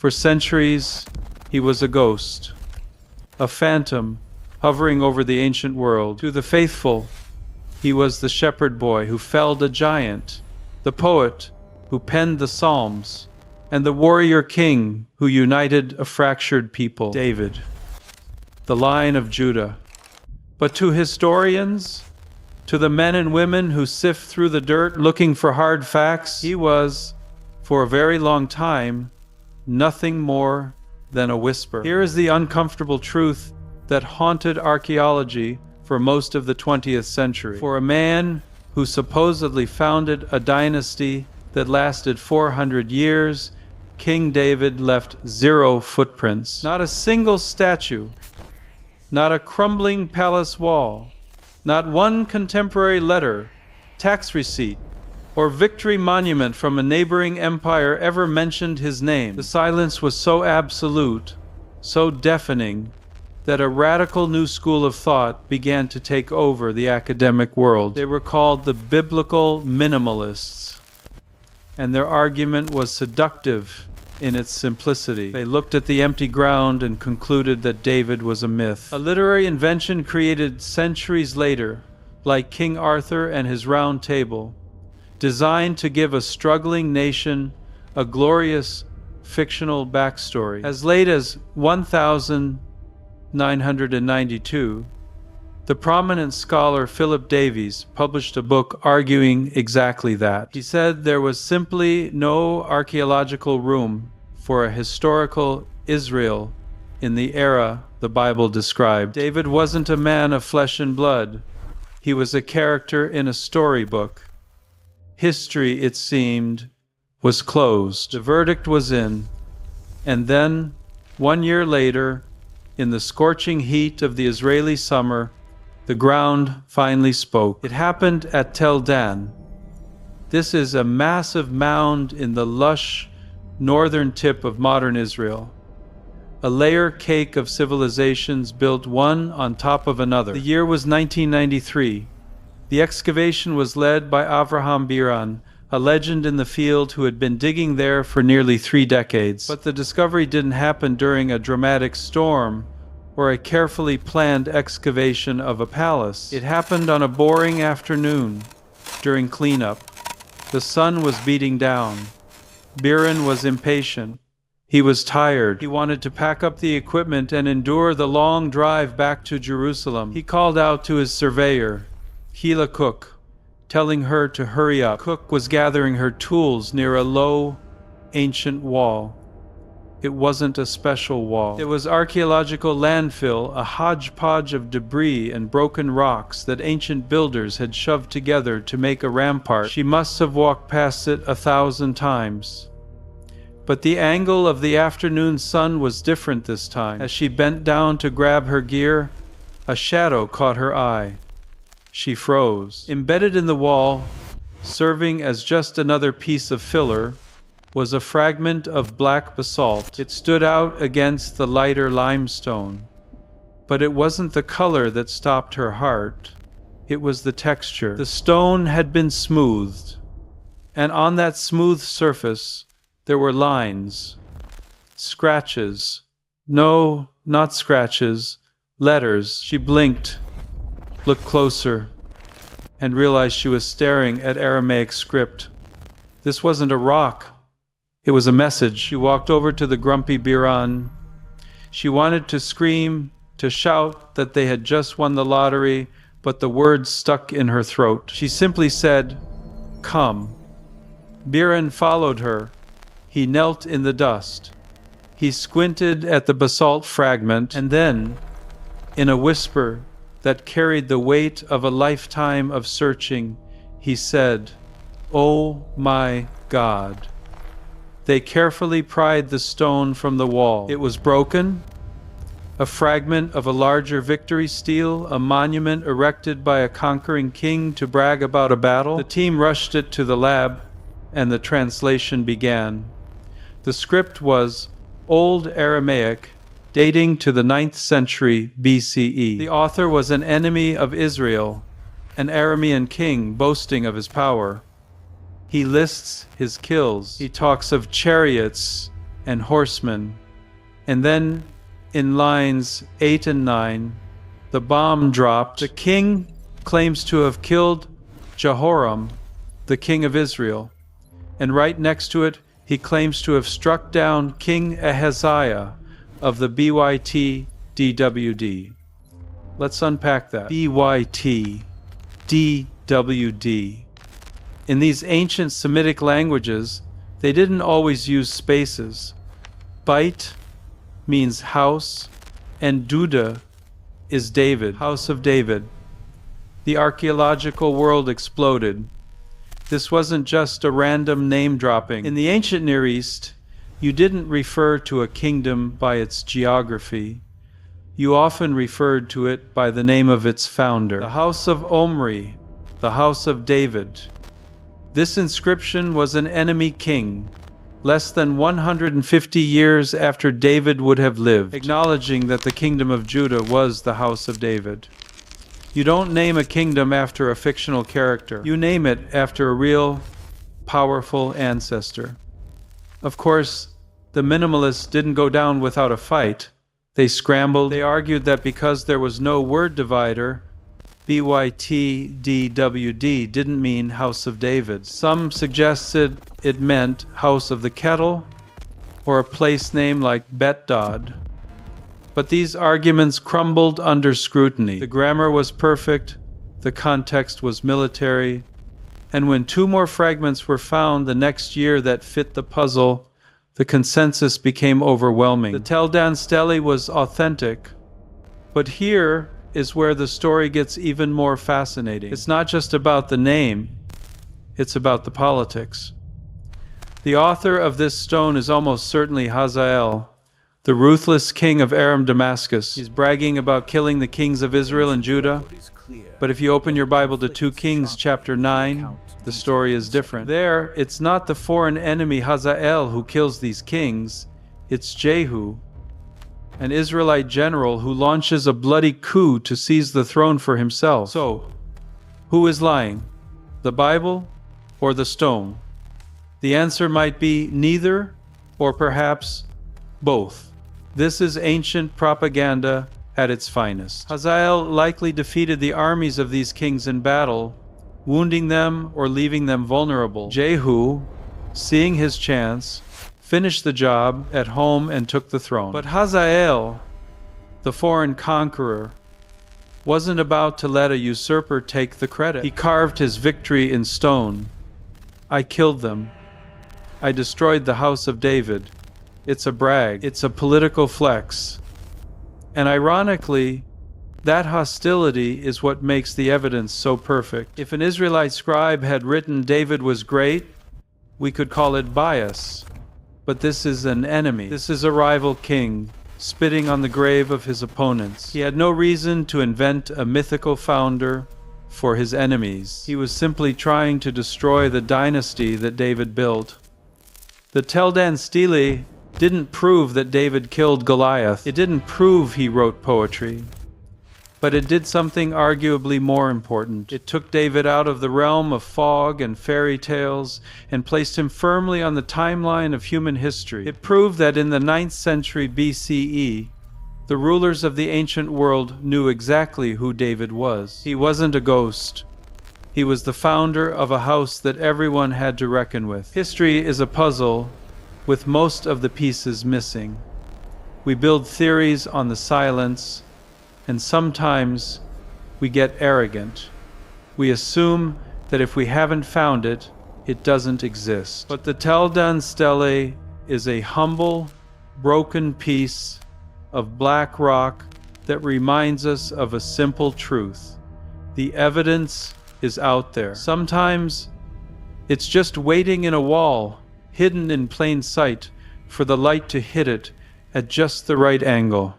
For centuries, he was a ghost, a phantom hovering over the ancient world. To the faithful, he was the shepherd boy who felled a giant, the poet who penned the Psalms, and the warrior king who united a fractured people, David, the Lion of Judah. But to historians, to the men and women who sift through the dirt looking for hard facts, he was, for a very long time, nothing more than a whisper. Here is the uncomfortable truth that haunted archaeology for most of the 20th century. For a man who supposedly founded a dynasty that lasted 400 years, King David left 0 footprints. Not a single statue, not a crumbling palace wall, not one contemporary letter, tax receipt, or victory monument from a neighboring empire ever mentioned his name. The silence was so absolute, so deafening, that a radical new school of thought began to take over the academic world. They were called the biblical minimalists, and their argument was seductive in its simplicity. They looked at the empty ground and concluded that David was a myth. A literary invention created centuries later, like King Arthur and his Round Table, designed to give a struggling nation a glorious fictional backstory. As late as 1992, the prominent scholar Philip Davies published a book arguing exactly that. He said there was simply no archaeological room for a historical Israel in the era the Bible described. David wasn't a man of flesh and blood. He was a character in a storybook. History, it seemed, was closed. The verdict was in. And then, 1 year later, in the scorching heat of the Israeli summer, the ground finally spoke. It happened at Tel Dan. This is a massive mound in the lush northern tip of modern Israel. A layer cake of civilizations built one on top of another. The year was 1993. The excavation was led by Avraham Biran, a legend in the field who had been digging there for nearly 3 decades. But the discovery didn't happen during a dramatic storm or a carefully planned excavation of a palace. It happened on a boring afternoon during cleanup. The sun was beating down. Biran was impatient. He was tired. He wanted to pack up the equipment and endure the long drive back to Jerusalem. He called out to his surveyor, Hila Cook, telling her to hurry up. Cook was gathering her tools near a low, ancient wall. It wasn't a special wall. It was archaeological landfill, a hodgepodge of debris and broken rocks that ancient builders had shoved together to make a rampart. She must have walked past it 1,000 times. But the angle of the afternoon sun was different this time. As she bent down to grab her gear, a shadow caught her eye. She froze. Embedded in the wall, serving as just another piece of filler, was a fragment of black basalt. It stood out against the lighter limestone. But it wasn't the color that stopped her heart. It was the texture. The stone had been smoothed, and on that smooth surface there were lines, scratches. No, not scratches, letters. She blinked, looked closer, and realized she was staring at Aramaic script. This wasn't a rock. It was a message. She walked over to the grumpy Biran. She wanted to scream, to shout that they had just won the lottery, but the words stuck in her throat. She simply said, "Come." Biran followed her. He knelt in the dust. He squinted at the basalt fragment, and then, in a whisper that carried the weight of a lifetime of searching, he said, "Oh my God." They carefully pried the stone from the wall. It was broken, a fragment of a larger victory stele, a monument erected by a conquering king to brag about a battle. The team rushed it to the lab, and the translation began. The script was Old Aramaic, dating to the 9th century BCE. The author was an enemy of Israel, an Aramean king boasting of his power. He lists his kills. He talks of chariots and horsemen. And then, in lines 8 and 9, the bomb dropped. The king claims to have killed Jehoram, the king of Israel. And right next to it, he claims to have struck down King Ahaziah of the BYT DWD. Let's unpack that. BYT DWD. In these ancient Semitic languages, they didn't always use spaces. Bait means house, and Duda is David, house of David. The archaeological world exploded. This wasn't just a random name dropping. In the ancient Near East, you didn't refer to a kingdom by its geography. You often referred to it by the name of its founder. The house of Omri, the house of David. This inscription was an enemy king, less than 150 years after David would have lived, acknowledging that the kingdom of Judah was the house of David. You don't name a kingdom after a fictional character. You name it after a real, powerful ancestor. Of course, the minimalists didn't go down without a fight. They scrambled. They argued that because there was no word divider, BYTDWD didn't mean House of David. Some suggested it meant House of the Kettle, or a place name like Bet-Dod. But these arguments crumbled under scrutiny. The grammar was perfect, the context was military, and when two more fragments were found the next year that fit the puzzle, the consensus became overwhelming. The Tel Dan Stele was authentic, but here is where the story gets even more fascinating. It's not just about the name, it's about the politics. The author of this stone is almost certainly Hazael, the ruthless king of Aram Damascus. He's bragging about killing the kings of Israel and Judah. But if you open your Bible to 2 Kings chapter 9, the story is different. There, it's not the foreign enemy Hazael who kills these kings, it's Jehu, an Israelite general who launches a bloody coup to seize the throne for himself. So, who is lying? The Bible or the stone? The answer might be neither, or perhaps both. This is ancient propaganda at its finest. Hazael likely defeated the armies of these kings in battle, wounding them or leaving them vulnerable. Jehu, seeing his chance, finished the job at home and took the throne. But Hazael, the foreign conqueror, wasn't about to let a usurper take the credit. He carved his victory in stone. I killed them. I destroyed the house of David. It's a brag. It's a political flex. And ironically, that hostility is what makes the evidence so perfect. If an Israelite scribe had written David was great, we could call it bias. But this is an enemy. This is a rival king, spitting on the grave of his opponents. He had no reason to invent a mythical founder for his enemies. He was simply trying to destroy the dynasty that David built. The Tel Dan Stele didn't prove that David killed Goliath. It didn't prove he wrote poetry. But it did something arguably more important. It took David out of the realm of fog and fairy tales and placed him firmly on the timeline of human history. It proved that in the 9th century BCE, the rulers of the ancient world knew exactly who David was. He wasn't a ghost. He was the founder of a house that everyone had to reckon with. History is a puzzle with most of the pieces missing. We build theories on the silence, and sometimes we get arrogant. We assume that if we haven't found it, it doesn't exist. But the Tel Dan Stele is a humble, broken piece of black rock that reminds us of a simple truth. The evidence is out there. Sometimes it's just waiting in a wall, hidden in plain sight, for the light to hit it at just the right angle.